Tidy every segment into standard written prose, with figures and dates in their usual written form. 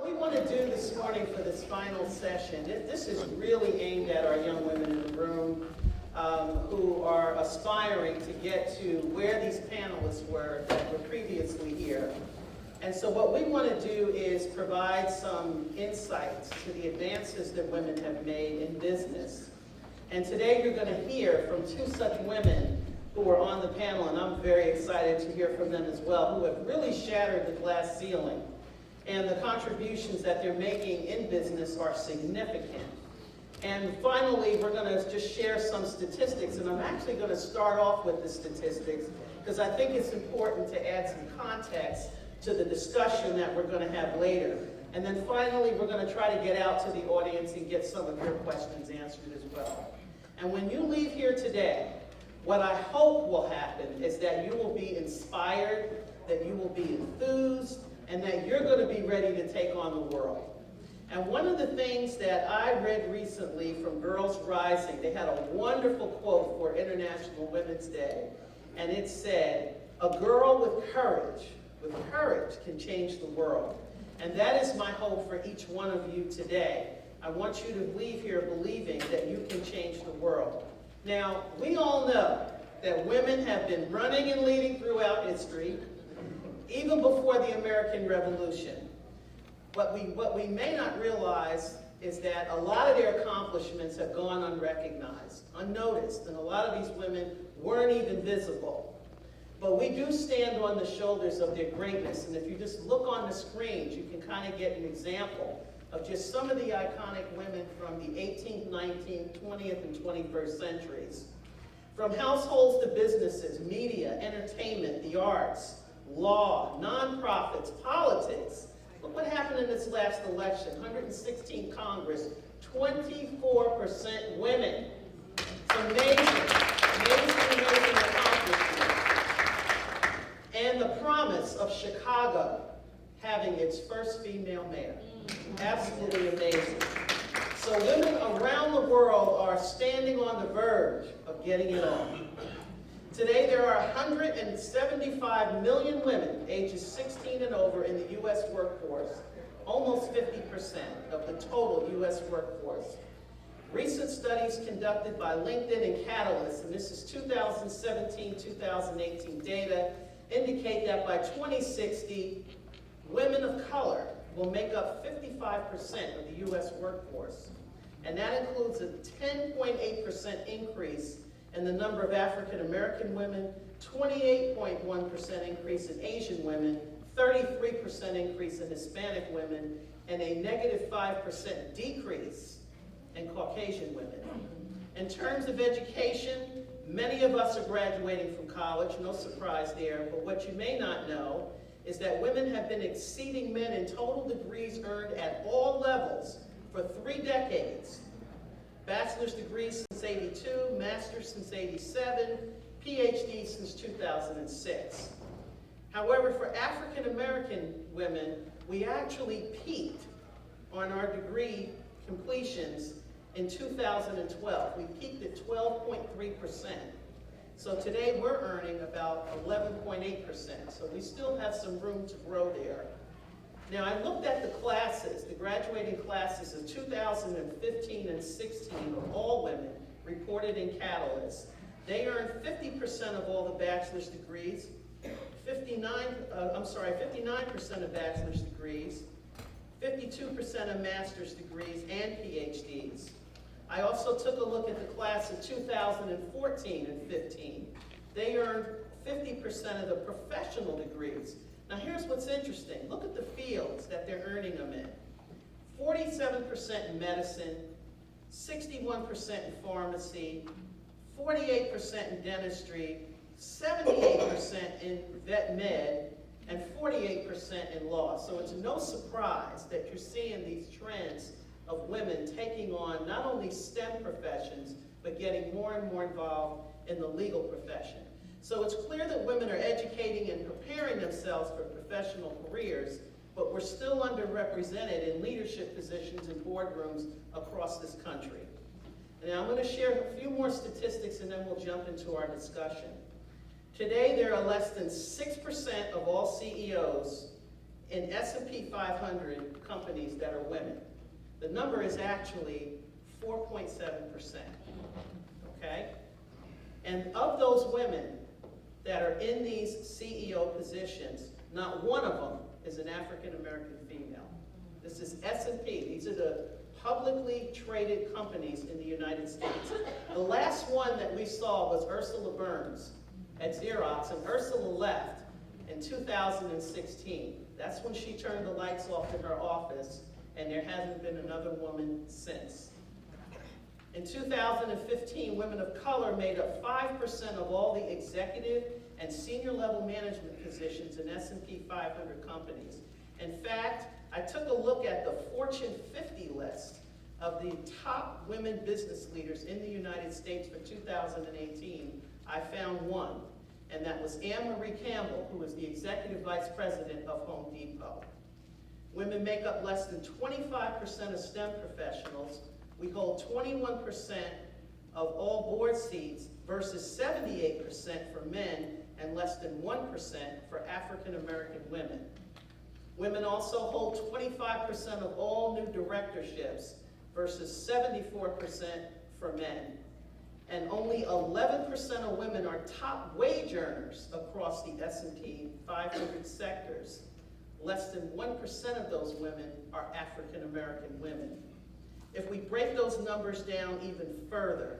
we want to do this morning for this final session, this is really aimed at our young women in the room who are aspiring to get to where these panelists were that were previously here. And so what we want to do is provide some insights to the advances that women have made in business. And today you're going to hear from two such women who are on the panel, and I'm very excited to hear from them as well, who have really shattered the glass ceiling. And the contributions that they're making in business are significant. And finally, we're going to just share some statistics, and I'm actually going to start off with the statistics because I think it's important to add some context to the discussion that we're going to have later. And then finally, we're going to try to get out to the audience and get some of your questions answered as well. And when you leave here today, what I hope will happen is that you will be inspired, that you will be enthused, and that you're going to be ready to take on the world. And one of the things that I read recently from Girls Rising, they had a wonderful quote for International Women's Day, and it said, "A girl with courage can change the world." And that is my hope for each one of you today. I want you to leave here believing that you can change the world. Now, we all know that women have been running and leading throughout history, even before the American Revolution. What we may not realize is that a lot of their accomplishments have gone unrecognized, unnoticed, and a lot of these women weren't even visible. But we do stand on the shoulders of their greatness, and if you just look on the screens, you can kind of get an example of just some of the iconic women from the 18th, 19th, 20th, and 21st centuries. From households to businesses, media, entertainment, the arts, law, nonprofits, politics. Look what happened in this last election, 116 Congress, 24% women. It's amazing accomplishment. And the promise of Chicago having its first female mayor. Absolutely amazing. So women around the world are standing on the verge of getting it on. Today there are 175 million women ages 16 and over in the U.S. workforce, almost 50% of the total U.S. workforce. Recent studies conducted by LinkedIn and Catalyst, and this is 2017-2018 data, indicate that by 2060, women of color will make up 55% of the U.S. workforce. And that includes a 10.8% increase in the number of African American women, 28.1% increase in Asian women, 33% increase in Hispanic women, and a -5% decrease in Caucasian women. In terms of education, many of us are graduating from college, no surprise there, but what you may not know is that women have been exceeding men in total degrees earned at all levels for 3 decades. Bachelor's degrees since '82, master's since '87, PhD since 2006. However, for African American women, we actually peaked on our degree completions in 2012. We peaked at 12.3%. So today we're earning about 11.8%. So we still have some room to grow there. Now I looked at the classes, the graduating classes of 2015 and 16 of all women reported in Catalyst. They earned 50% of all the bachelor's degrees, 59% of bachelor's degrees, 52% of master's degrees and PhDs. I also took a look at the class of 2014 and 15. They earned 50% of the professional degrees. Now here's what's interesting. Look at the fields that they're earning them in. 47% in medicine, 61% in pharmacy, 48% in dentistry, 78% in vet med, and 48% in law. So it's no surprise that you're seeing these trends of women taking on not only STEM professions, but getting more and more involved in the legal profession. So it's clear that women are educating and preparing themselves for professional careers, but we're still underrepresented in leadership positions in boardrooms across this country. Now I'm going to share a few more statistics and then we'll jump into our discussion. Today there are less than 6% of all CEOs in S&P 500 companies that are women. The number is actually 4.7%, okay? And of those women that are in these CEO positions, not one of them is an African-American female. This is S&P. These are the publicly traded companies in the United States. The last one that we saw was Ursula Burns at Xerox, and Ursula left in 2016. That's when she turned the lights off in her office, and there hasn't been another woman since. In 2015, women of color made up 5% of all the executive and senior level management positions in S&P 500 companies. In fact, I took a look at the Fortune 50 list of the top women business leaders in the United States for 2018. I found one, and that was Anne Marie Campbell, who is the Executive Vice President of Home Depot. Women make up less than 25% of STEM professionals. We hold 21% of all board seats versus 78% for men and less than 1% for African American women. Women also hold 25% of all new directorships versus 74% for men. And only 11% of women are top wage earners across the S&P 500 sectors. Less than 1% of those women are African American women. If we break those numbers down even further,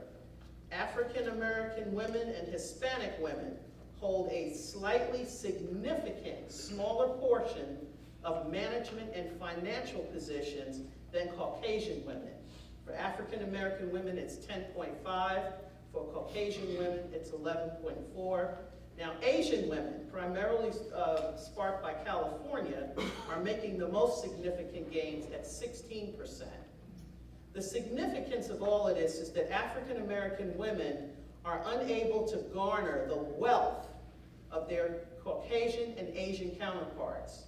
African American women and Hispanic women hold a slightly significant smaller portion of management and financial positions than Caucasian women. For African American women, it's 10.5. For Caucasian women, it's 11.4. Now, Asian women, primarily sparked by California, are making the most significant gains at 16%. The significance of all of this is that African American women are unable to garner the wealth of their Caucasian and Asian counterparts.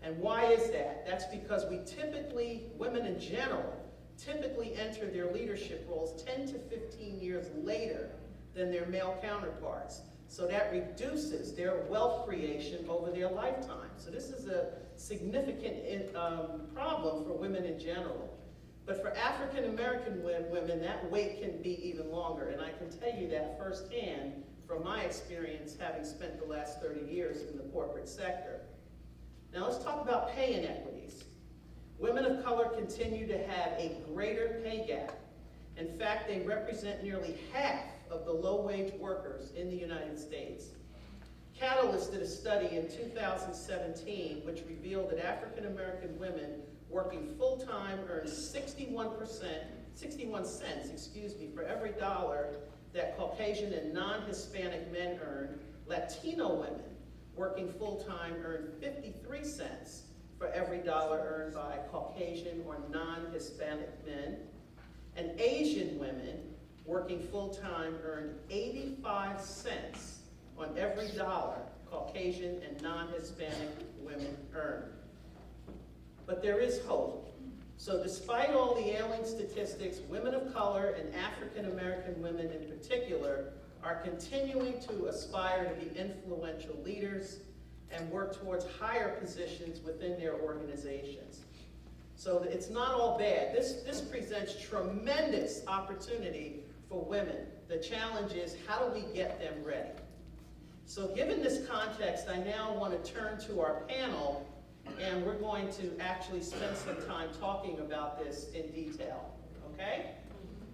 And why is that? That's because women in general, typically enter their leadership roles 10 to 15 years later than their male counterparts. So that reduces their wealth creation over their lifetime. So this is a significant problem for women in general. But for African American women, that wait can be even longer. And I can tell you that firsthand from my experience having spent the last 30 years in the corporate sector. Now let's talk about pay inequities. Women of color continue to have a greater pay gap. In fact, they represent nearly half of the low-wage workers in the United States. Catalyst did a study in 2017 which revealed that African American women working full-time earn 61 cents, for every dollar that Caucasian and non-Hispanic men earn. Latino women working full-time earn 53 cents for every dollar earned by Caucasian or non-Hispanic men. And Asian women working full-time earn 85 cents on every dollar Caucasian and non-Hispanic women earn. But there is hope. So despite all the ailing statistics, women of color and African American women in particular are continuing to aspire to be influential leaders and work towards higher positions within their organizations. So it's not all bad. This presents tremendous opportunity for women. The challenge is, how do we get them ready? So given this context, I now want to turn to our panel, and we're going to actually spend some time talking about this in detail, okay?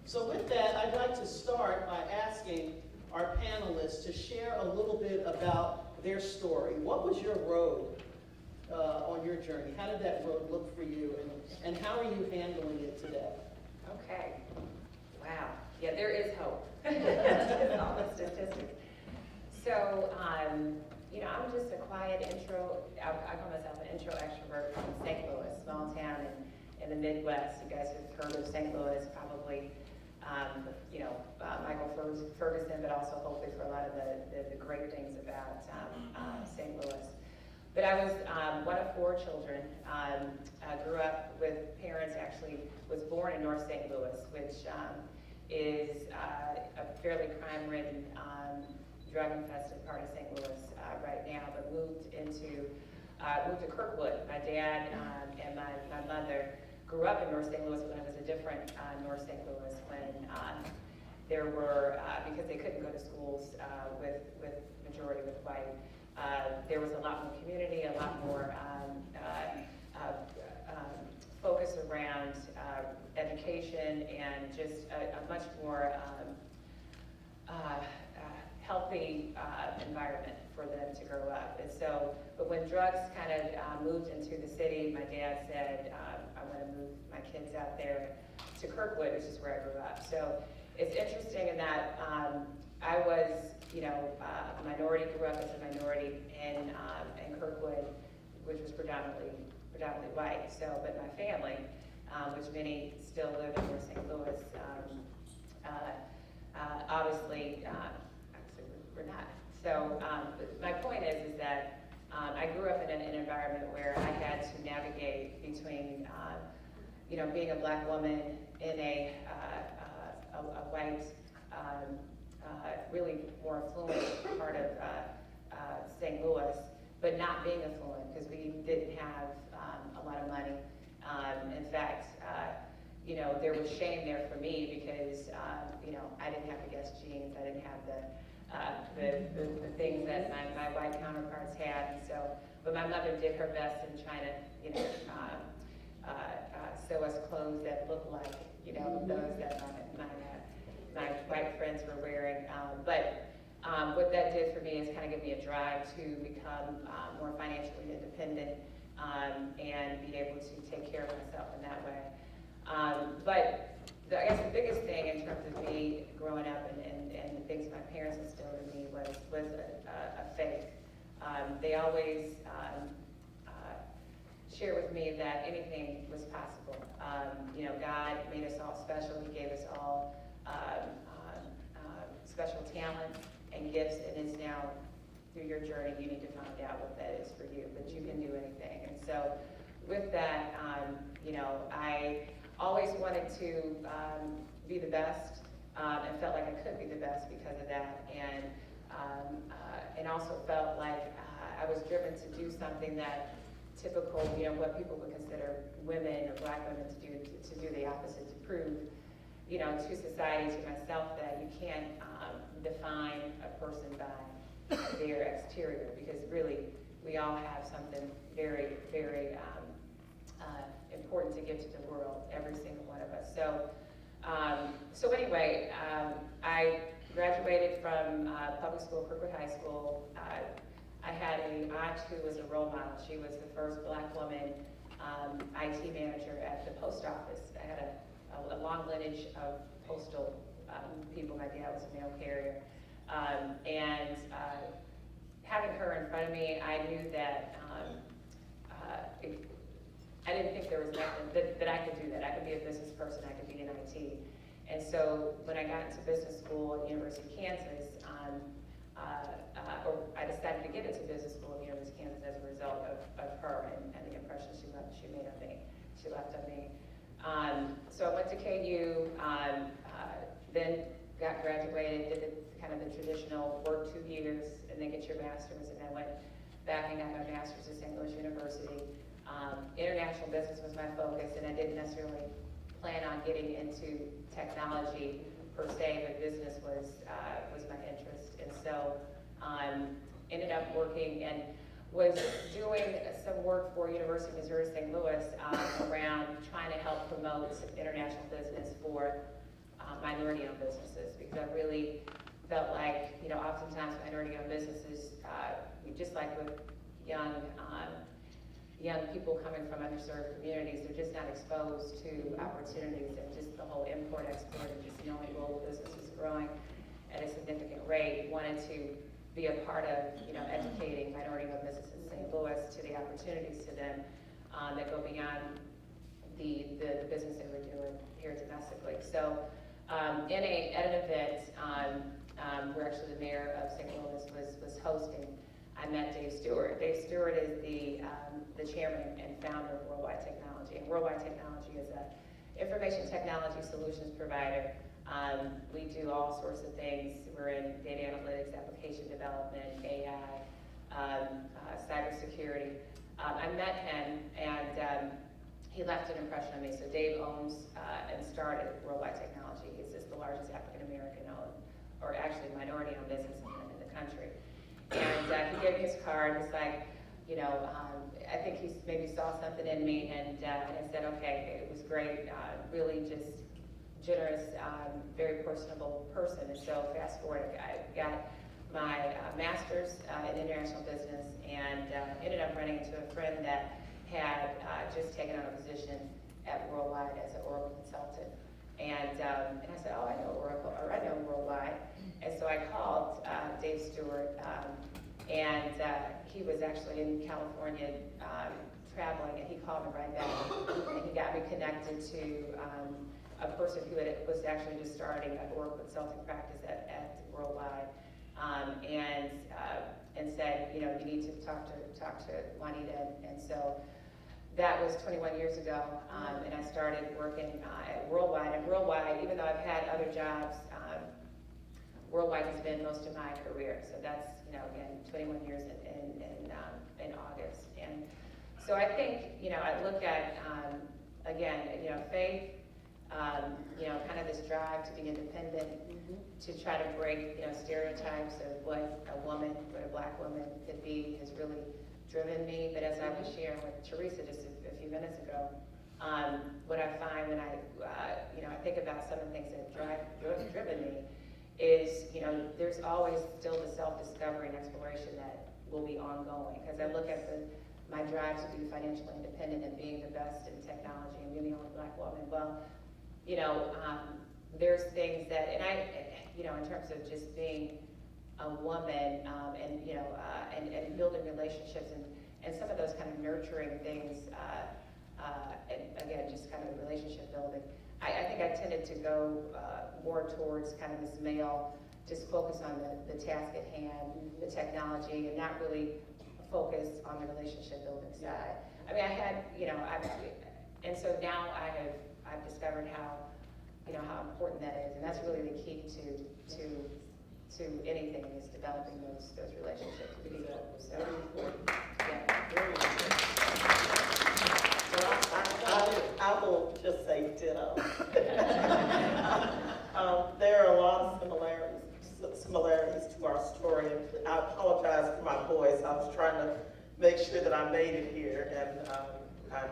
So with that, I'd like to start by asking our panelists to share a little bit about their story. What was your road on your journey? How did that road look for you, and how are you handling it today? Okay. Wow. Yeah, there is hope. It's all the statistics. So, I'm just a quiet intro. I call myself an intro extrovert from St. Louis, small town in the Midwest. You guys have heard of St. Louis, probably, Michael Ferguson, but also hopefully for a lot of the great things about St. Louis. But I was one of 4 children. I grew up with parents, actually was born in North St. Louis, which is a fairly crime-ridden, drug-infested part of St. Louis right now, but moved into moved to Kirkwood. My dad and my mother grew up in North St. Louis when it was a different North St. Louis, when there were, because they couldn't go to schools with majority with white, there was a lot more community, a lot more focus around education and just a much more healthy environment for them to grow up. And so, but when drugs kind of moved into the city, my dad said, I want to move my kids out there to Kirkwood, which is where I grew up. So it's interesting in that I was, a minority, grew up as a minority in Kirkwood, which was predominantly white. So, but my family, which many still live in North St. Louis, obviously, we're not. So my point is that I grew up in an environment where I had to navigate between, being a black woman in a white, really more affluent part of St. Louis, but not being affluent because we didn't have a lot of money. In fact, there was shame there for me because, I didn't have the Guess jeans, I didn't have the things that my white counterparts had. And so, but my mother did her best in trying to, sew us clothes that looked like, those that my white friends were wearing. But what that did for me is kind of give me a drive to become more financially independent and be able to take care of myself in that way. But I guess the biggest thing in terms of me growing up and the things my parents instilled in me was a faith. They always shared with me that anything was possible. God made us all special. He gave us all special talent and gifts, and it's now through your journey you need to find out what that is for you, but you can do anything. And so with that, I always wanted to be the best and felt like I could be the best because of that, and also felt like I was driven to do something that typical, what people would consider women or black women to do the opposite, to prove, to society, to myself, that you can't define a person by their exterior, because really we all have something very, very important to give to the world, every single one of us. So anyway, I graduated from public school, Kirkwood High School. I had an aunt who was a role model. She was the first black woman IT manager at the post office. I had a long lineage of postal people. My dad was a mail carrier. And having her in front of me, I knew that I didn't think there was nothing that I could do that. I could be a business person, I could be in IT. And so when I got into business school at the University of Kansas, or I decided to get into business school at the University of Kansas as a result of her and the impression she made on me, she left on me. So I went to KU, then got graduated, did kind of the traditional work 2 years, and then get your master's, and I went back and got my master's at St. Louis University. International business was my focus, and I didn't necessarily plan on getting into technology per se, but business was my interest. And so ended up working and was doing some work for University of Missouri St. Louis around trying to help promote international business for minority-owned businesses, because I really felt like, oftentimes minority-owned businesses, just like with young people coming from underserved communities, they're just not exposed to opportunities, and just the whole import-export and just knowing global business is growing at a significant rate. Wanted to be a part of, educating minority-owned businesses in St. Louis to the opportunities to them that go beyond the business they were doing here domestically. So at an event where actually the mayor of St. Louis was hosting, I met Dave Stewart. Dave Stewart is the chairman and founder of Worldwide Technology. And Worldwide Technology is an information technology solutions provider. We do all sorts of things. We're in data analytics, application development, AI, cybersecurity. I met him, and he left an impression on me. So Dave owns and started Worldwide Technology. He's just the largest African-American owned, or actually minority-owned business in the country. And he gave me his card. He's like, you know, I think he maybe saw something in me, and I said, okay, it was great. Really just generous, very personable person. And so fast forward, I got my master's in international business, and ended up running into a friend that had just taken on a position at Worldwide as an Oracle consultant. And I said, oh, I know Oracle, or I know Worldwide. And so I called Dave Stewart, and he was actually in California traveling, and he called me right back, and he got me connected to a person who was actually just starting an Oracle consulting practice at Worldwide, and said, you know, you need to talk to Juanita. And so that was 21 years ago, and I started working at Worldwide. And Worldwide, even though I've had other jobs, Worldwide has been most of my career. So that's, you know, again, 21 years in August. And so I think, you know, I look at, again, you know, faith, you know, kind of this drive to be independent, to try to break, you know, stereotypes of what a woman, what a Black woman could be, has really driven me. But as I was sharing with Teresa just a few minutes ago, what I find when I, you know, I think about some of the things that have driven me is, you know, there's always still the self-discovery and exploration that will be ongoing. Because I look at my drive to be financially independent and being the best in technology and being the only Black woman. Well, you know, there's things that, and I, you know, in terms of just being a woman, and, you know, and building relationships and some of those kind of nurturing things, and again, just kind of relationship building. I think I tended to go more towards kind of this male, just focus on the task at hand, the technology, and not really focus on the relationship building side. I mean, I had, you know, and so now I've discovered how, you know, how important that is, and that's really the key to anything, is developing those relationships with people. So, yeah. Very important. Well, I will just say ditto. There are a lot of similarities to our story, and I apologize for my voice. I was trying to make sure that I made it here, and I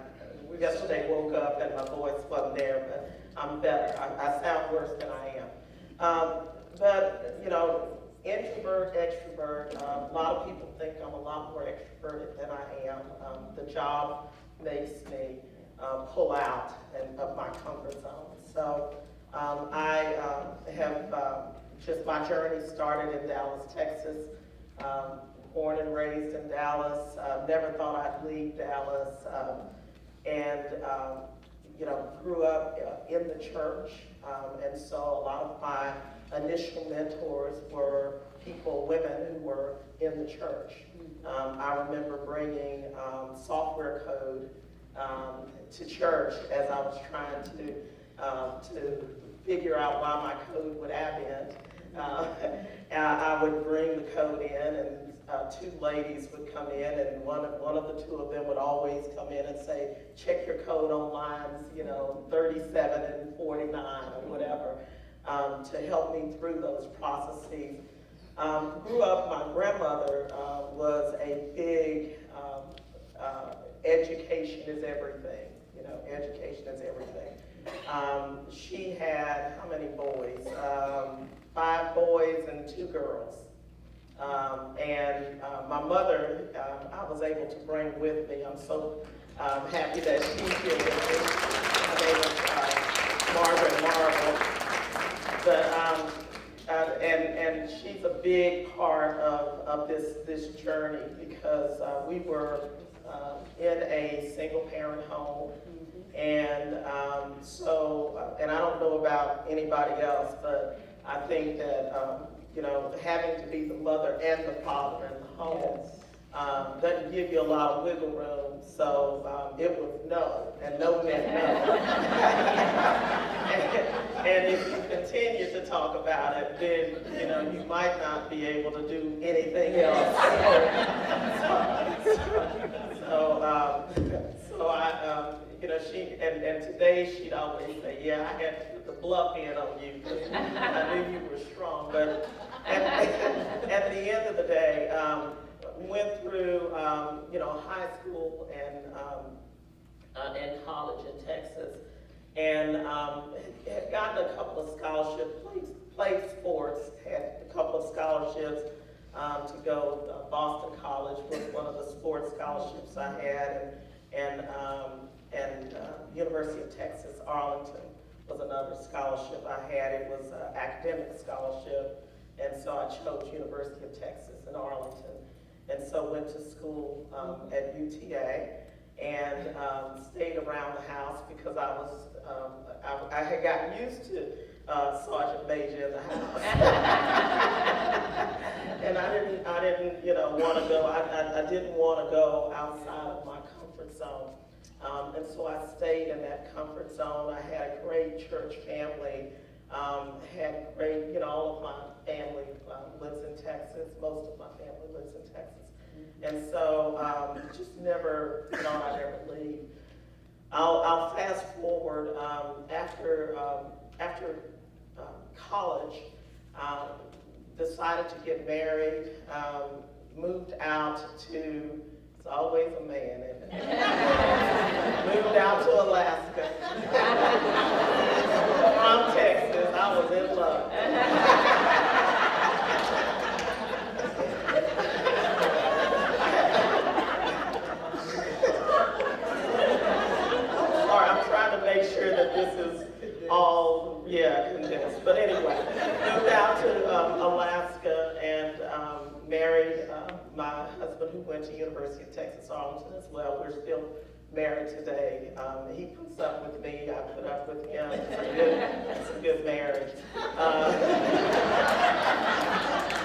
yesterday woke up and my voice wasn't there, but I'm better. I sound worse than I am. But, you know, introvert, extrovert, a lot of people think I'm a lot more extroverted than I am. The job makes me pull out of my comfort zone. So I have just, my journey started in Dallas, Texas. Born and raised in Dallas. Never thought I'd leave Dallas. And you know, grew up in the church. And so a lot of my initial mentors were people, women who were in the church. I remember bringing software code to church as I was trying to figure out why my code would end. I would bring the code in, and two ladies would come in, and one of the two of them would always come in and say, check your code on lines, you know, 37 and 49 or whatever, to help me through those processes. Grew up, my grandmother was a big, education is everything, you know, education is everything. She had, how many boys? 5 boys and 2 girls. And my mother, I was able to bring with me. I'm so happy that she's here with me. Her name is Margaret Marvel. But, and she's a big part of this journey, because we were in a single parent home. And so, and I don't know about anybody else, but I think that, you know, having to be the mother and the father in the home doesn't give you a lot of wiggle room. So it was no, and no meant no. and if you continue to talk about it, then, you know, you might not be able to do anything else. So today she'd always say, yeah, I had to put the bluff in on you because I knew you were strong. But at the end of the day, went through, high school and college in Texas, and had gotten a couple of scholarships, played sports, had a couple of scholarships to go. Boston College was one of the sports scholarships I had, and University of Texas, Arlington was another scholarship I had. It was an academic scholarship, and so I chose University of Texas in Arlington. And so went to school at UTA and stayed around the house because I had gotten used to Sergeant Major in the house. And I didn't want to go, I didn't want to go outside of my comfort zone. And so I stayed in that comfort zone. I had a great church family, had great, all of my family lives in Texas. Most of my family lives in Texas. And so just never thought I'd ever leave. I'll fast forward. After college, decided to get married, moved out to, it's always a man, isn't it? Moved out to Alaska. From Texas, I was in love. Make sure that this is all, condensed. But anyway, moved out to Alaska and married my husband, who went to University of Texas, Arlington as well. We're still married today. He puts up with me, I put up with him. It's a good marriage.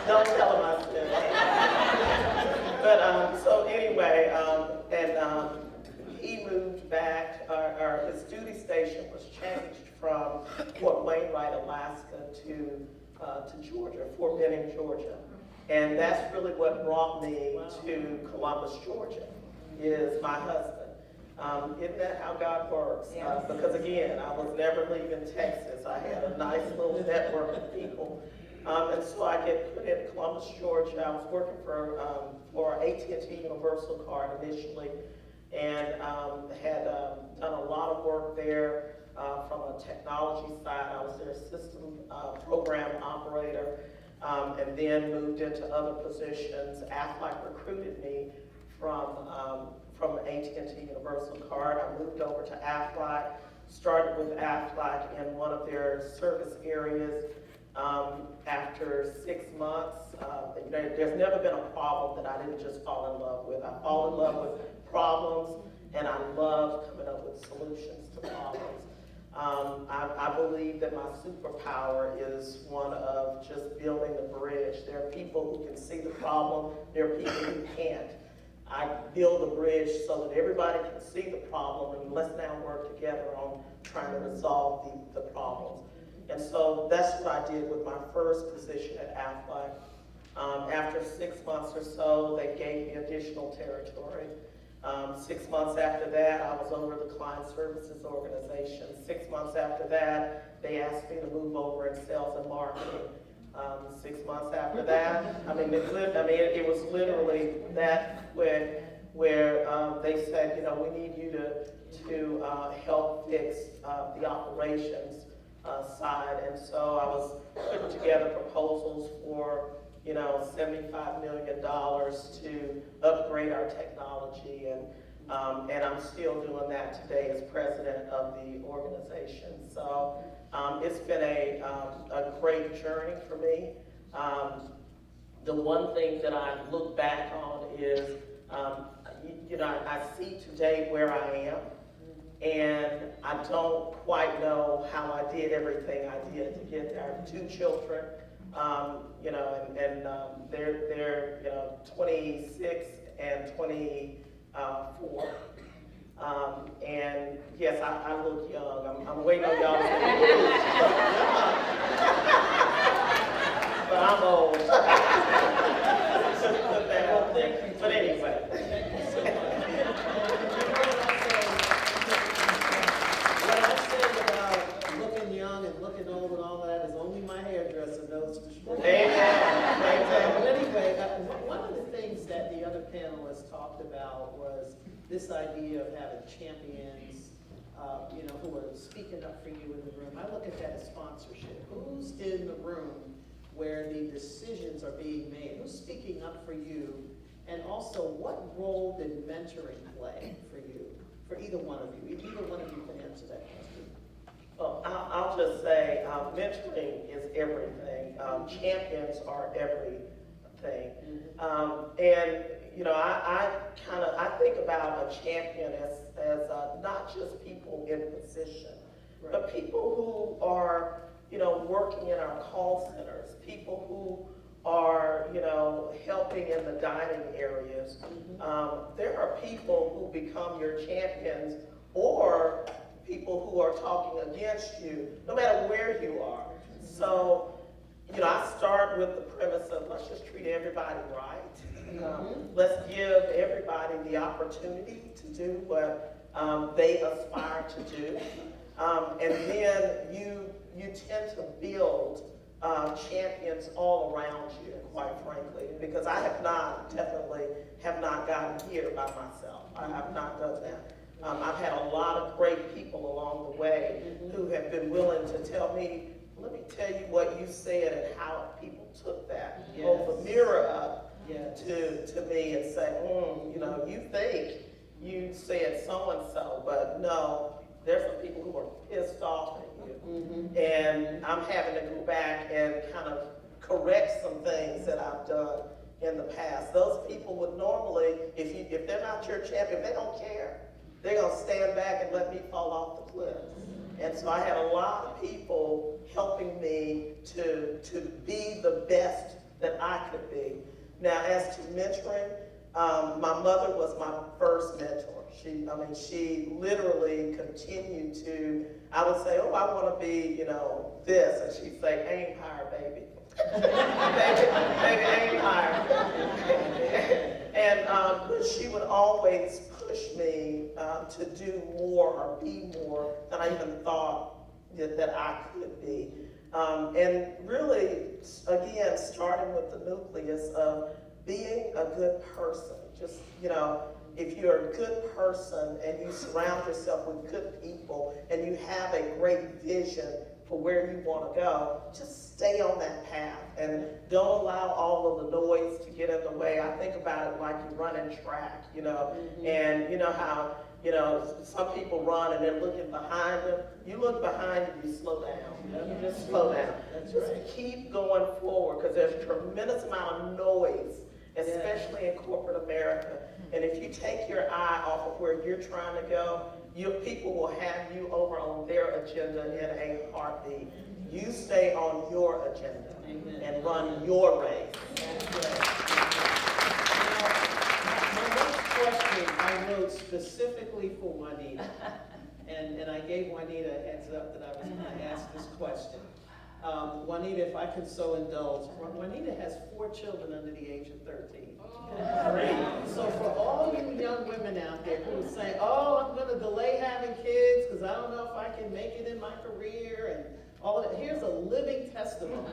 Don't tell him I said that. But so anyway, he moved back, his duty station was changed from Fort Wainwright, Alaska to Georgia, Fort Benning, Georgia. And that's really what brought me to Columbus, Georgia, is my husband. Isn't that how God works? Because again, I was never leaving Texas. I had a nice little network of people. And so I get put in Columbus, Georgia. I was working for AT&T Universal Card initially, and had done a lot of work there from a technology side. I was their system program operator, and then moved into other positions. Aflac recruited me from AT&T Universal Card. I moved over to Aflac, started with Aflac in one of their service areas. After 6 months, there's never been a problem that I didn't just fall in love with. I fall in love with problems, and I love coming up with solutions to problems. I believe that my superpower is one of just building a bridge. There are people who can see the problem, there are people who can't. I build a bridge so that everybody can see the problem, and let's now work together on trying to resolve the problems. And so that's what I did with my first position at Aflac. After 6 months or so, they gave me additional territory. 6 months after that, I was over the Client Services Organization. 6 months after that, they asked me to move over in sales and marketing. 6 months after that, it was literally that quick, where they said, we need you to help fix the operations side. And so I was putting together proposals for $75 million to upgrade our technology, and I'm still doing that today as president of the organization. So it's been a great journey for me. The one thing that I look back on is, I see today where I am, and I don't quite know how I did everything I did to get there. I have 2 children. They're 26 and 24. And yes, I look young. I'm waiting on y'all to but I'm old. But anyway. What I panelists talked about was this idea of having champions, who are speaking up for you in the room. I look at that as sponsorship. Who's in the room where the decisions are being made? Who's speaking up for you? And also, what role did mentoring play for you, for either one of you? Either one of you can answer that question. Well, I'll just say mentoring is everything. Champions are everything. I think about a champion as not just people in position, Right. but people who are, working in our call centers, people who are, helping in the dining areas. There are people who become your champions, or people who are talking against you, no matter where you are. So, I start with the premise of let's just treat everybody right. Let's give everybody the opportunity to do what they aspire to do. And then you tend to build champions all around you, quite frankly, because I definitely have not gotten here by myself. I have not done that. I've had a lot of great people along the way who have been willing to tell me, let me tell you what you said and how people took that. Yes. Hold the mirror up Yes. to me and say, you think you said so-and-so, but no, there's some people who are pissed off at you. And I'm having to go back and kind of correct some things that I've done in the past. Those people would normally, if they're not your champion, they don't care. They're gonna stand back and let me fall off the cliff. And so I had a lot of people helping me to be the best that I could be. Now, as to mentoring, my mother was my first mentor. She literally continued to, I would say, I want to be, this. And she'd say, aim higher, baby. baby, aim higher. And but she would always push me to do more or be more than I even thought that I could be. And really, again, starting with the nucleus of being a good person. Just, if you're a good person and you surround yourself with good people and you have a great vision for where you want to go, just stay on that path and don't allow all of the noise to get in the way. I think about it like you run in track, and you know how, some people run and they're looking behind them. You look behind you, you slow down. You just slow down. Just keep going forward, because there's a tremendous amount of noise, especially in corporate America. And if you take your eye off of where you're trying to go, people will have you over on their agenda in a heartbeat. You stay on your agenda and run your race. My next question I wrote specifically for Juanita, and I gave Juanita a heads up that I was going to ask this question. Juanita, if I could so indulge, Juanita has 4 children under the age of 13. So for all you young women out there who are saying, I'm going to delay having kids because I don't know if I can make it in my career and all of that, here's a living testimony.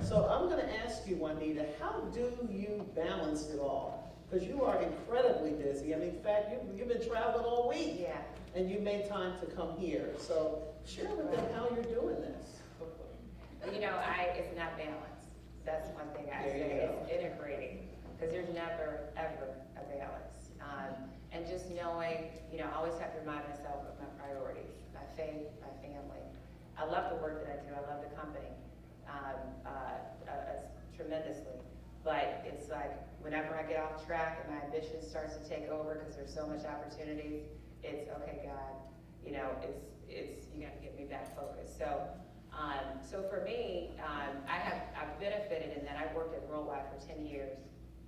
So I'm going to ask you, Juanita, how do you balance it all? Because you are incredibly busy. In fact, you've been traveling all week. Yeah. And you made time to come here. So share with them how you're doing this. It's not balance. That's one thing I say. It's integrating, because there's never, ever a balance. And just knowing, I always have to remind myself of my priorities, my faith, my family. I love the work that I do. I love the company tremendously. But it's like whenever I get off track and my ambition starts to take over because there's so much opportunity, it's okay, God. It's you got to get me back focused. So for me, I've benefited in that. I worked at Worldwide for 10 years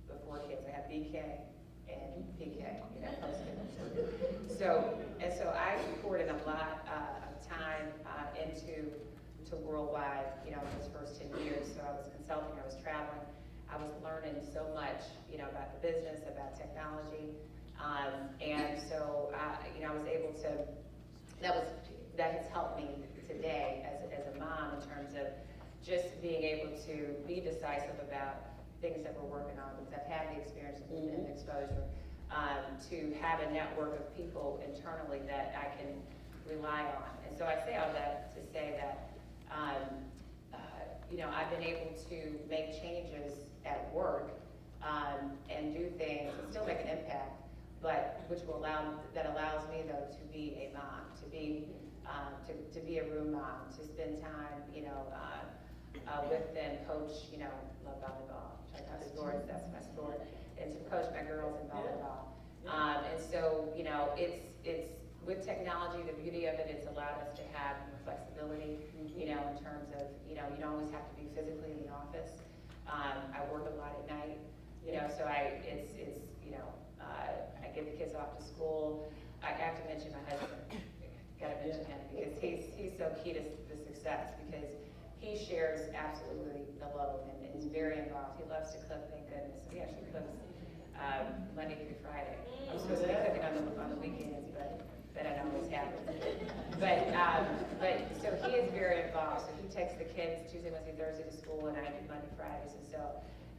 before kids. I have BK and PK, So I poured in a lot of time into Worldwide, those first 10 years. So I was consulting, I was traveling, I was learning so much, about the business, about technology, and so I was able to. That has helped me today as a mom in terms of just being able to be decisive about things that we're working on, because I've had the experience and exposure, to have a network of people internally that I can rely on. And so I say all that to say that, you know, I've been able to make changes at work, and do things and still make an impact, but which allows me though to be a mom, to be a room mom, to spend time, you know, with them, coach, you know, love volleyball, sports, that's my sport, and to coach my girls in volleyball. And so, you know, it's with technology, the beauty of it is allowed us to have flexibility, you know, in terms of, you know, you don't always have to be physically in the office. I work a lot at night, you know, so it's you know, I get the kids off to school. I have to mention my husband. Gotta mention him because he's so key to the success, because he shares absolutely the load and is very involved. He loves to cook, thank goodness. So he actually cooks Monday through Friday. I'm supposed to be cooking on the weekends, but that don't always happen. But so he is very involved. So he takes the kids Tuesday, Wednesday, Thursday to school, and I do Monday, Fridays. And so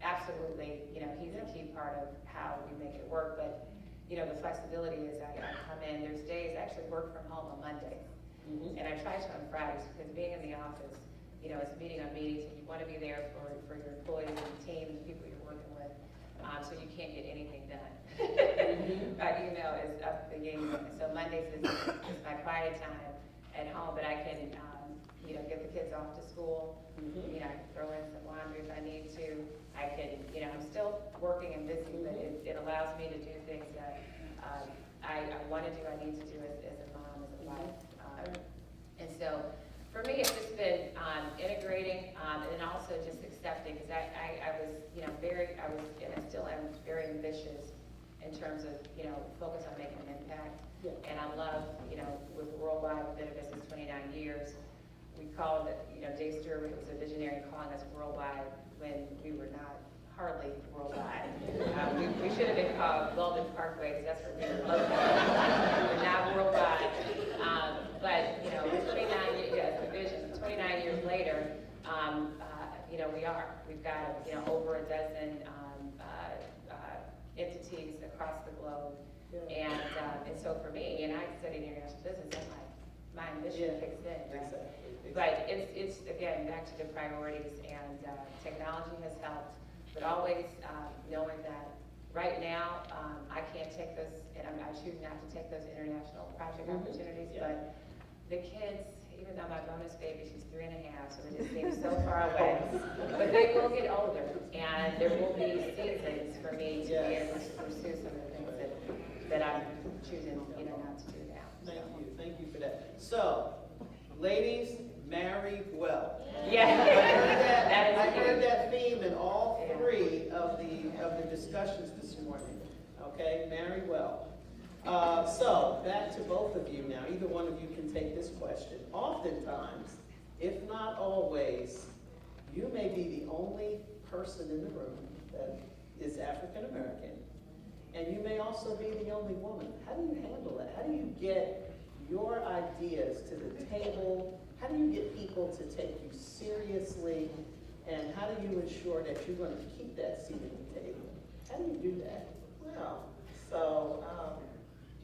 absolutely, you know, he's a key part of how we make it work. But you know, the flexibility is I come in. There's days I actually work from home on Monday, and I try to on Fridays, because being in the office, you know, it's meeting on meetings, and you want to be there for your employees and the team and the people you're working with. So you can't get anything done. My email is up the game. So Mondays is my quiet time at home, but I can, you know, get the kids off to school. You know, I can throw in some laundry if I need to. I can, you know, I'm still working and busy, but it allows me to do things that I want to do, I need to do as a mom, as a wife. And so for me, it's just been integrating and then also just accepting, because I was, you know, and I still am very ambitious in terms of, you know, focus on making an impact. And I love, you know, with Worldwide, we've been in business 29 years. We called it, you know, Dave Stewart was a visionary calling us Worldwide when we were not hardly worldwide. We should have been called Golden Parkway, because that's where we were located. We're not worldwide. But, you know, 29 years, yes, the vision, 29 years later, you know, we are. We've got, you know, over a dozen entities across the globe. And so for me, and I studied international business, and my ambition kicks in. Right? Exactly. But it's again, back to the priorities, and technology has helped, but always knowing that right now, I can't take those, and I choose not to take those international project opportunities, but the kids, even though my bonus baby, she's 3.5, so it just seems so far away, but they will get older, and there will be seasons for me to be able to pursue some of the things that I'm choosing, you know, not to do now. Thank you for that. So, ladies, marry well. Yeah. I heard that theme in all three of the discussions this morning. Okay, marry well. So, back to both of you now. Either one of you can take this question. Oftentimes, if not always, you may be the only person in the room that is African American, and you may also be the only woman. How do you handle that? How do you get your ideas to the table? How do you get people to take you seriously? And how do you ensure that you're going to keep that seat at the table? How do you do that? Well, so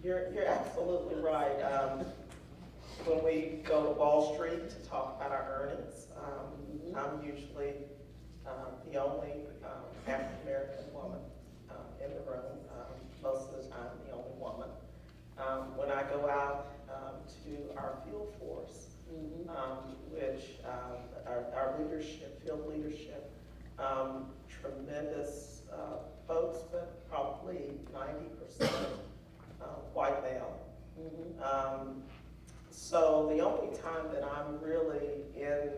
you're absolutely right. When we go to Wall Street to talk about our earnings, I'm usually the only African American woman in the room. Most of the time, the only woman. When I go out to our field force, which our leadership, field leadership, tremendous folks, but probably 90% white male. So the only time that I'm really in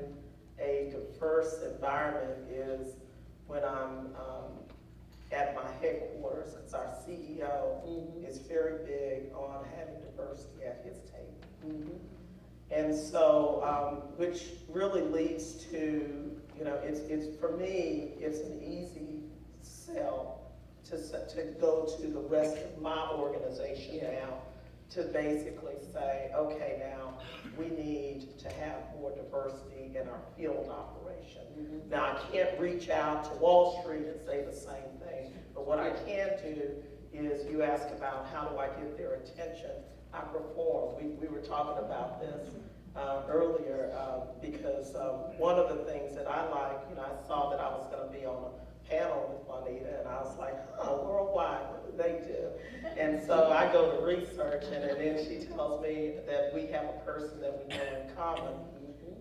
a diverse environment is when I'm at my headquarters, because our CEO is very big on having diversity at his table. And so, which really leads to, you know, it's for me, it's an easy sell to go to the rest of my organization now to basically say, okay, now we need to have more diversity in our field operation. Now, I can't reach out to Wall Street and say the same thing, but what I can do is, you ask about how do I get their attention, I perform. We were talking about this earlier because one of the things that I like, I saw that I was going to be on a panel with Juanita, and I was like, worldwide, what do they do? And so I go to research, and then she tells me that we have a person that we know in common.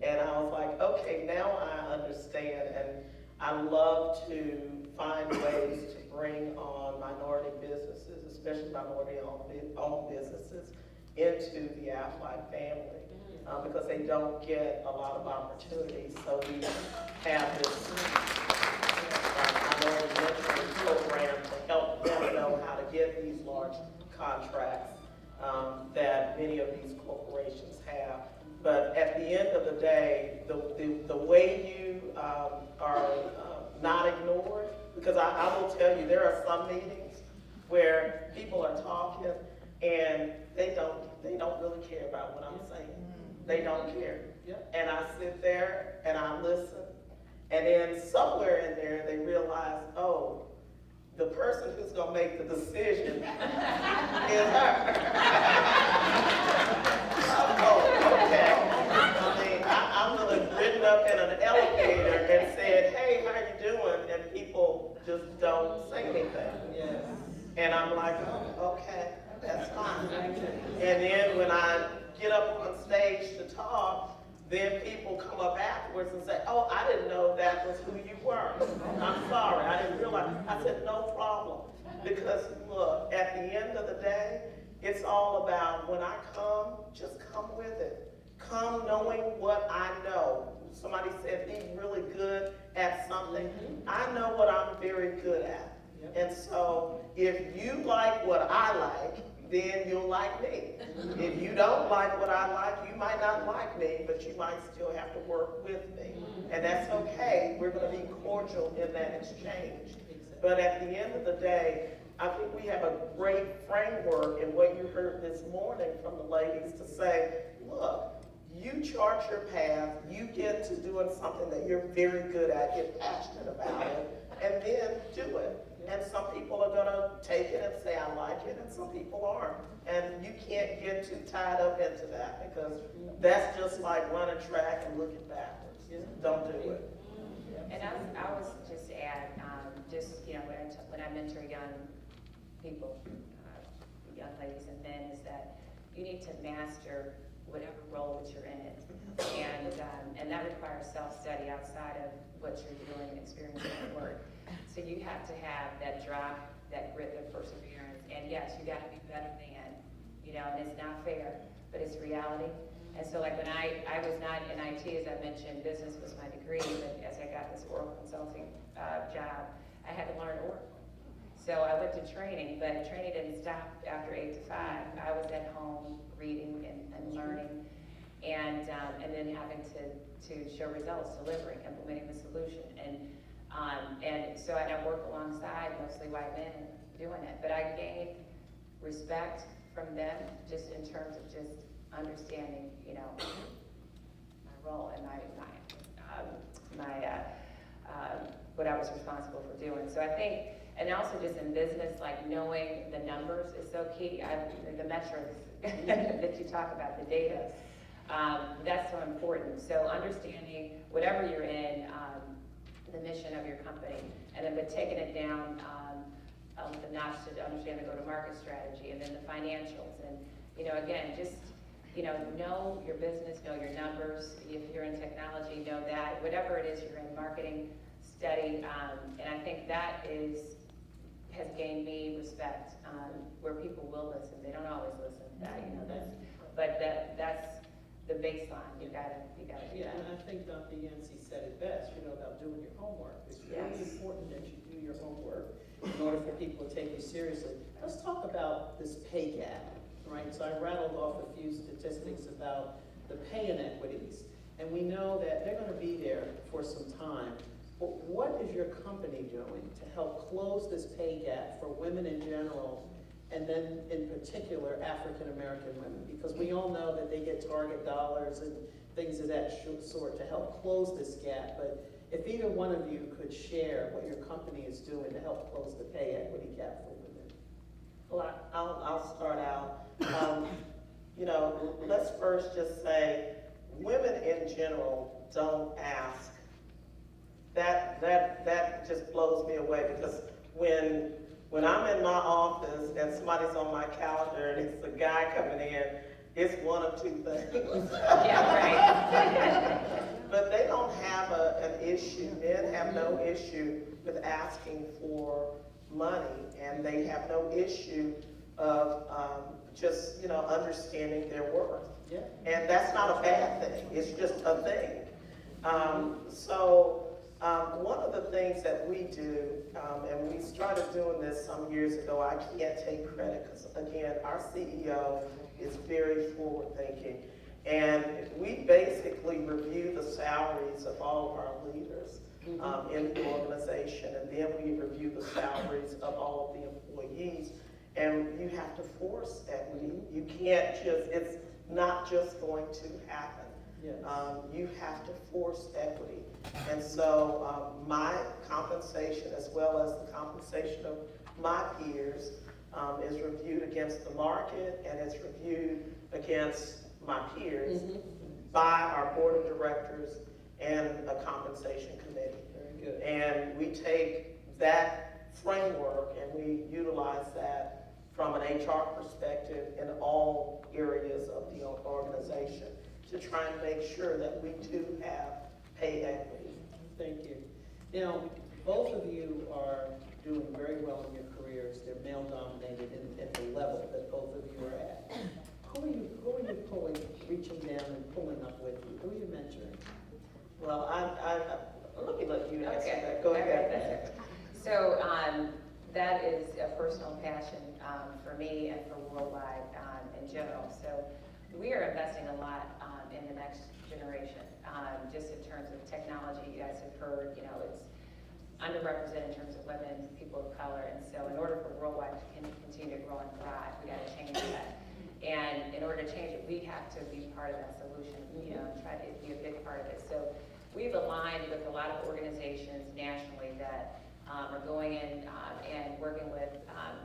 And I was like, okay, now I understand, and I love to find ways to bring on minority businesses, especially minority-owned businesses, into the Aflac family, because they don't get a lot of opportunities. So we have this minority mentoring program to help them know how to get these large contracts that many of these corporations have. But at the end of the day, the way you are not ignored, because I will tell you, there are some meetings where people are talking and they don't really care about what I'm saying. They don't care. And I sit there and I listen, and then somewhere in there they realize, oh, the person who's gonna make the decision is her. Oh, okay. I mean, I would have ridden up in an elevator and said, hey, how you doing? And people just don't say anything. Yes. And I'm like, oh, okay, that's fine. And then when I get up on stage to talk, then people come up afterwards and say, oh, I didn't know that was who you were. I'm sorry, I didn't realize. I said, no problem. Because look, at the end of the day, it's all about when I come, just come with it. Come knowing what I know. Somebody said, be really good at something. I know what I'm very good at. And so if you like what I like, then you'll like me. If you don't like what I like, you might not like me, but you might still have to work with me. And that's okay. We're going to be cordial in that exchange. But at the end of the day, I think we have a great framework in what you heard this morning from the ladies to say, look, you chart your path, you get to doing something that you're very good at, get passionate about it, and then do it. And some people are going to take it and say, I like it, and some people aren't. And you can't get too tied up into that, because that's just like running track and looking backwards. Don't do it. And I was just to add, when I mentor young people, young ladies and men, is that you need to master whatever role that you're in it. And that requires self-study outside of what you're doing and experiencing at work. So you have to have that drive, that grit, that perseverance. And yes, you got to be better than, and it's not fair, but it's reality. And so like when I was not in IT, as I mentioned, business was my degree, but as I got this Oracle consulting job, I had to learn Oracle. So I went to training, but training didn't stop after 8 to 5. I was at home reading and learning, and then having to show results, delivering, implementing the solution. And so I work alongside mostly white men doing it, but I gained respect from them just in terms of just understanding, my role and what I was responsible for doing. So I think, and also just in business, like knowing the numbers is so key. The metrics that you talk about, the data, that's so important. So understanding whatever you're in, the mission of your company, and then but taking it down the notch to understand the go-to-market strategy, and then the financials, and again, just know your business, know your numbers. If you're in technology, know that. Whatever it is you're in, marketing, study, and I think that has gained me respect, where people will listen. They don't always listen. That's the baseline. You gotta do that. And I think Dr. Yancey said it best, about doing your homework. It's really important that you do your homework in order for people to take you seriously. Let's talk about this pay gap, right? So I rattled off a few statistics about the pay inequities, and we know that they're going to be there for some time. But what is your company doing to help close this pay gap for women in general and then in particular, African American women, because we all know that they get target dollars and things of that sort to help close this gap. But if either one of you could share what your company is doing to help close the pay equity gap for women. Well, I'll start out. You know, let's first just say, women in general don't ask. That just blows me away, because when I'm in my office and somebody's on my calendar and it's a guy coming in, it's one of two things. Yeah, right. But they don't have an issue. Men have no issue with asking for money, and they have no issue of just, you know, understanding their worth. Yeah. And that's not a bad thing. It's just a thing. One of the things that we do, and we started doing this some years ago, I can't take credit because, again, our CEO is very forward-thinking. And we basically review the salaries of all of our leaders in the organization, and then we review the salaries of all of the employees. And you have to force equity. You can't just, it's not just going to happen. Yes. You have to force equity. And so my compensation, as well as the compensation of my peers, is reviewed against the market, and it's reviewed against my peers by our board of directors and a compensation committee. Very good. And we take that framework and we utilize that from an HR perspective in all areas of the organization to try and make sure that we do have pay equity. Thank you. Now, both of you are doing very well in your careers. They're male dominated at the level that both of you are at. Who are you pulling, reaching down and pulling up with you? Who are you mentoring? Well, let me let you answer Okay. that. Go ahead. Okay. So that is a personal passion for me and for Worldwide in general. So we are investing a lot in the next generation, just in terms of technology. You guys have heard, you know, it's underrepresented in terms of women, people of color, and so in order for Worldwide to continue to grow and thrive, we got to change that. And in order to change it, we have to be part of that solution, you know, and try to be a big part of it. So we've aligned with a lot of organizations nationally that are going in and working with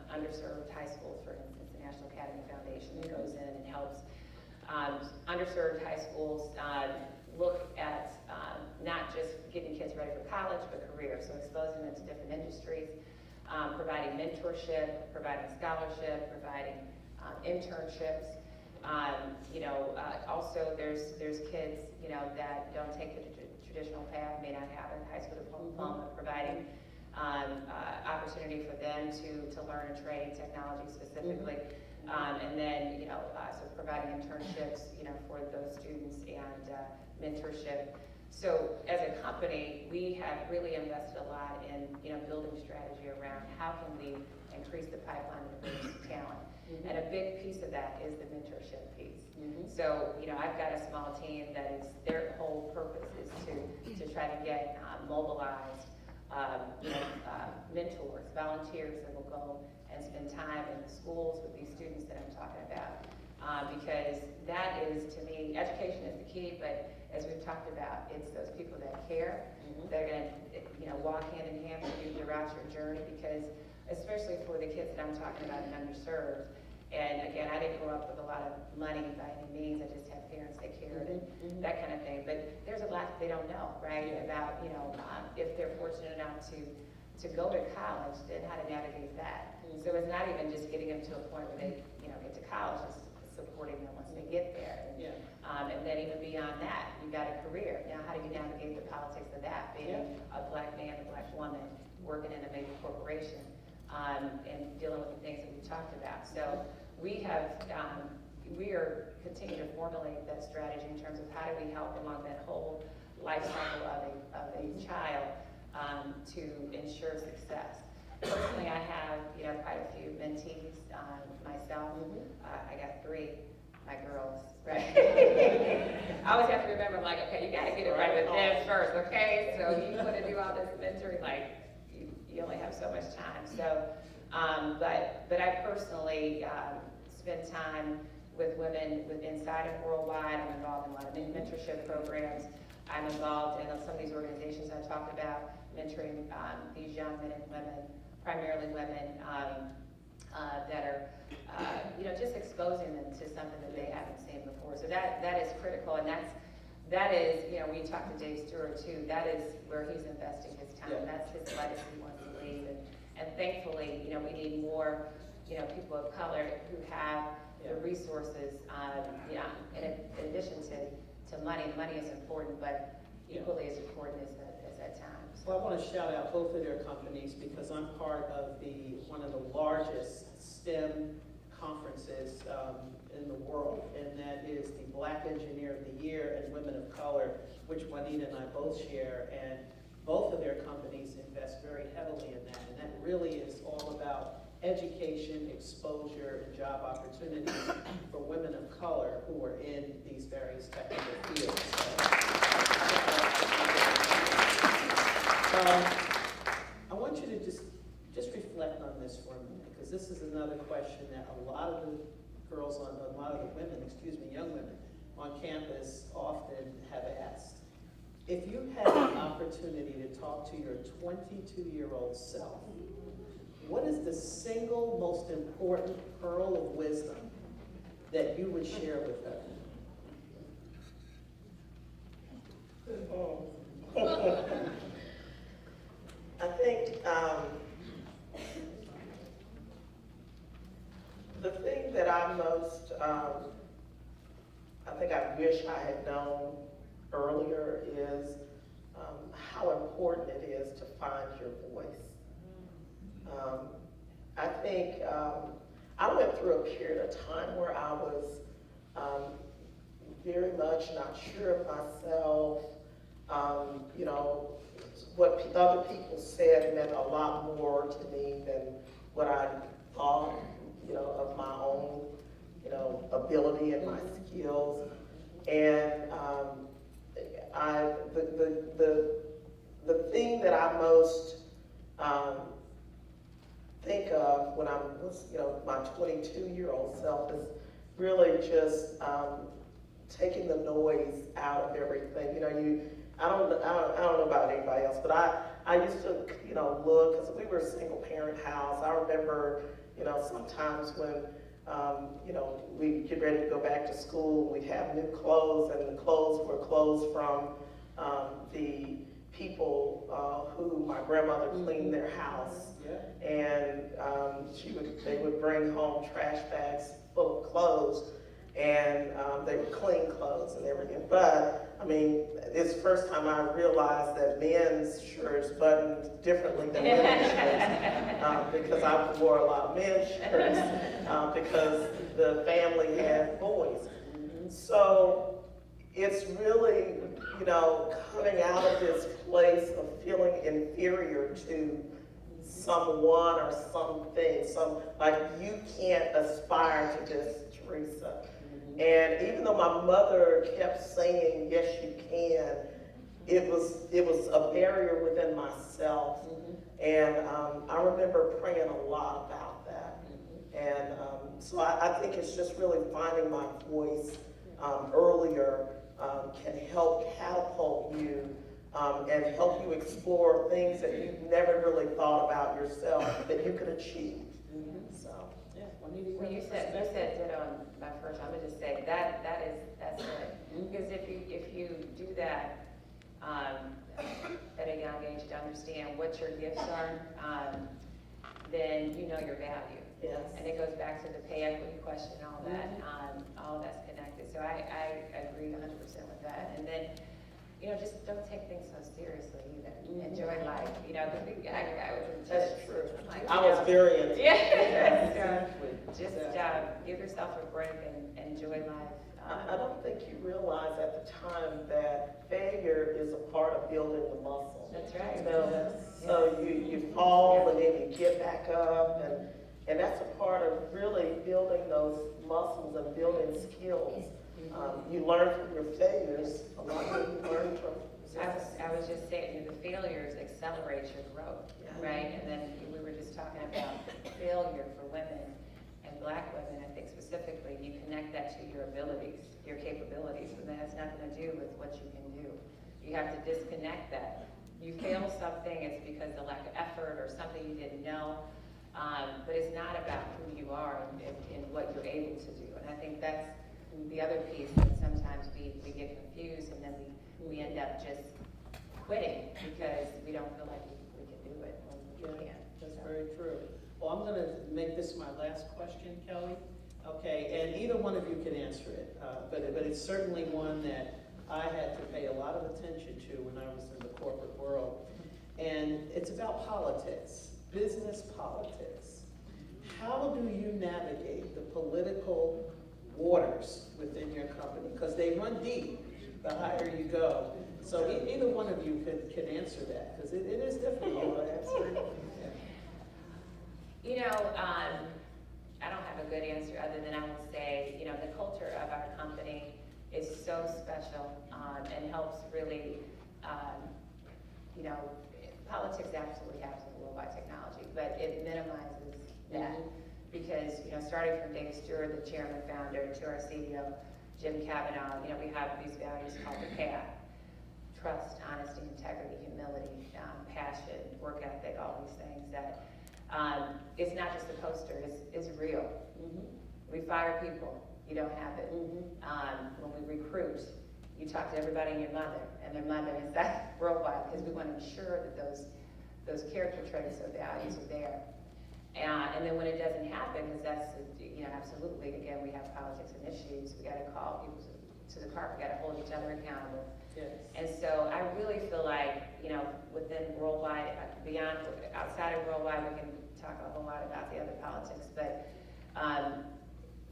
underserved high schools. For instance, the National Academy Foundation that goes in and helps underserved high schools look at not just getting kids ready for college, but career. So exposing them to different industries, providing mentorship, providing scholarship, providing internships. Also there's kids, you know, that don't take the traditional path, may not have a high school diploma, providing opportunity for them to learn and trade technology specifically. And then, you know, so providing internships, you know, for those students and mentorship. So as a company, we have really invested a lot in, you know, building strategy around how can we increase the pipeline of diverse talent. And a big piece of that is the mentorship piece. So, you know, I've got a small team that is, their whole purpose is to try to get mobilized, mentors, volunteers that will go and spend time in the schools with these students that I'm talking about. Because that is, to me, education is the key, but as we've talked about, it's those people that care. They're going to, you know, walk hand in hand with you throughout your journey, because especially for the kids that I'm talking about and underserved. And again, I didn't grow up with a lot of money by any means. I just had parents that cared and that kind of thing. But there's a lot that they don't know, right? About, you know, if they're fortunate enough to go to college, then how to navigate that. So it's not even just getting them to a point where they, you know, get to college, it's supporting them once they get there. And then even beyond that, you've got a career. Now, how do you navigate the politics of that? Being a black man, a black woman, working in a major corporation, and dealing with the things that we talked about. So we are continuing to formulate that strategy in terms of how do we help along that whole life cycle of a child to ensure success. Personally, I have, you know, quite a few mentees myself. I got 3, my girls, right? I always have to remember, like, okay, you gotta get it right with them first, okay? So you want to do all this mentoring, like, you only have so much time. So But I personally spend time with women inside of Worldwide. I'm involved in a lot of mentorship programs. I'm involved in some of these organizations I talked about, mentoring these young men and women, primarily women, that are, just exposing them to something that they haven't seen before. So that is critical, and that is, we talked to Dave Stewart too, that is where he's investing his time. Yeah. That's his legacy he wants to leave. And thankfully, we need more, people of color who have the resources, in addition to money. Money is important, but equally as important as that time. So. Well, I want to shout out both of their companies because I'm part of one of the largest STEM conferences in the world, and that is the Black Engineer of the Year and Women of Color, which Juanita and I both share, and both of their companies invest very heavily in that, and that really is all about education, exposure, and job opportunities for women of color who are in these various technical fields. I want you to just reflect on this for a minute, because this is another question that a lot of the young women on campus often have asked. If you had an opportunity to talk to your 22-year-old self, what is the single most important pearl of wisdom that you would share with her? I think the thing that I most, I think I wish I had known earlier is how important it is to find your voice. I think I went through a period of time where I was very much not sure of myself. What other people said meant a lot more to me than what I thought, of my own, ability and my skills. And the thing that I most think of when I was, my 22-year-old self is really just taking the noise out of everything. I don't know about anybody else, but I used to, look, because we were a single parent house. I remember, sometimes when, we get ready to go back to school, we'd have new clothes, and the clothes were clothes from the people who my grandmother cleaned their house. Yeah. And they would bring home trash bags full of clothes, and they were clean clothes and everything. But it's the first time I realized that men's shirts buttoned differently than women's shirts, because I wore a lot of men's shirts because the family had boys. So it's really, coming out of this place of feeling inferior to someone or something, like you can't aspire to this, Teresa. And even though my mother kept saying, yes, you can, it was a barrier within myself. And I remember praying a lot about that. And so I think it's just really finding my voice earlier can help catapult you and help you explore things that you've never really thought about yourself that you could achieve. So. Yeah. Well, you said that on my first. I'm gonna just say that's it. Because if you do that at a young age to understand what your gifts are, then you know your value. Yes. And it goes back to the pay equity question and all that. All of that's connected. So I agree 100% with that. And then, just don't take things so seriously either. Enjoy life. Because I was in That's touch. true. Like, I was very into Yeah. Exactly. Just give yourself a break and enjoy life. I don't think you realize at the time that failure is a part of building the muscle. That's right. So you fall and then you get back up, and that's a part of really building those muscles and building skills. You learn from your failures. A lot of you learn from I was just saying, the failures accelerate your growth, right? And then we were just talking about failure for women and Black women, I think specifically, you connect that to your abilities, your capabilities, and that has nothing to do with what you can do. You have to disconnect that. You fail something, it's because of lack of effort or something you didn't know, but it's not about who you are and what you're able to do. And I think that's the other piece that sometimes we get confused, and then we end up just quitting because we don't feel like we can do it when we can't. That's very true. Well, I'm gonna make this my last question, Kelly. Okay, and either one of you can answer it, but it's certainly one that I had to pay a lot of attention to when I was in the corporate world. And it's about politics, business politics. How do you navigate the political waters within your company? Because they run deep the higher you go. So either one of you can answer that, because it is difficult. You know, I don't have a good answer other than I will say, you know, the culture of our company is so special and helps really, you know, politics absolutely has a worldwide technology, but it minimizes that because, you know, starting from Dave Stewart, the chairman, founder, to our CEO, Jim Kavanaugh, you know, we have these values called the PATH: trust, honesty, integrity, humility, passion, work ethic, all these things that it's not just a poster, it's real. We fire people, you don't have it. When we recruit, you talk to everybody and your mother, and their mother is that worldwide, because we want to ensure that those character traits or values are there. And then when it doesn't happen, because that's, you know, absolutely, again, we have politics and issues, we got to call people to the carpet, we got to hold each other accountable. Yes. And so I really feel like, you know, within worldwide, beyond, outside of worldwide, we can talk a whole lot about the other politics, but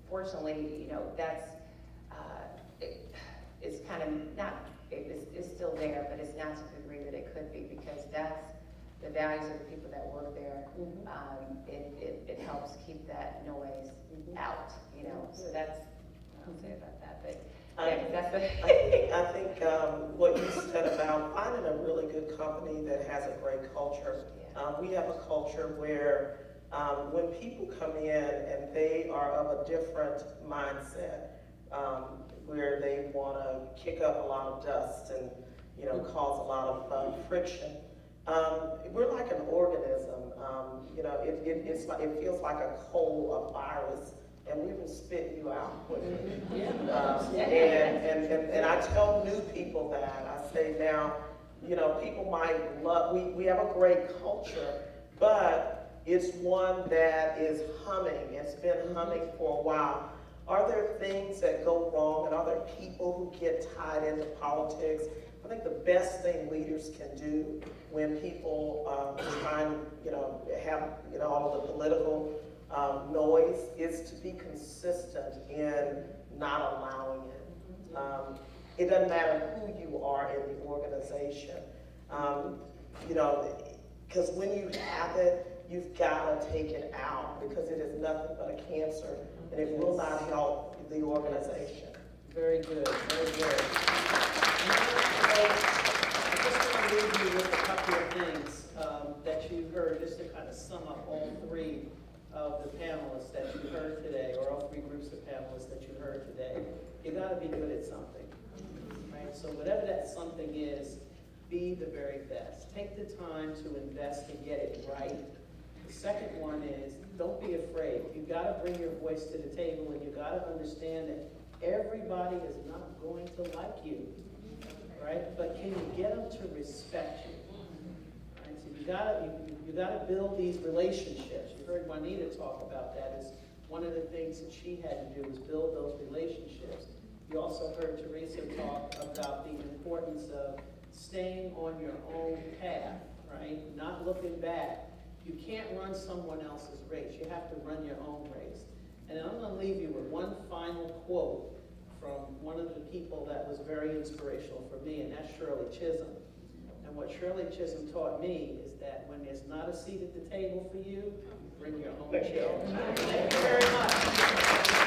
fortunately, you know, that's, it's kind of not, it's still there, but it's not to the degree that it could be, because that's the values of the people that work there. It helps keep that noise out, you know, so that's, I'll say about that, but yeah, that's I think what you said about finding a really good company that has a great culture. We have a culture where when people come in and they are of a different mindset, where they want to kick up a lot of dust and, you know, cause a lot of friction, we're like an organism. You know, it feels like a cold, a virus, and we will spit you out quickly. And I tell new people that, I say now, you know, people might love, we have a great culture, but it's one that is humming. It's been humming for a while. Are there things that go wrong, and are there people who get tied into politics? I think the best thing leaders can do when people try and, you know, have, you know, all of the political noise is to be consistent in not allowing it. It doesn't matter who you are in the organization. You know, because when you have it, you've got to take it out, because it is nothing but a cancer, and it will not help the organization. Very good, very good. I just want to leave you with a couple of things that you heard, just to kind of sum up all three of the panelists that you heard today, or all three groups of panelists that you heard today. You got to be good at something, right? So whatever that something is, be the very best. Take the time to invest and get it right. The second one is, don't be afraid. You've got to bring your voice to the table, and you've got to understand that everybody is not going to like you, right? But can you get them to respect you? Right? So you gotta build these relationships. You heard Juanita talk about that as one of the things that she had to do, was build those relationships. You also heard Teresa talk about the importance of staying on your own path, right? Not looking back. You can't run someone else's race. You have to run your own race. And I'm going to leave you with one final quote from one of the people that was very inspirational for me, and that's Shirley Chisholm. And what Shirley Chisholm taught me is that when there's not a seat at the table for you, bring your own chair. Thank you very much.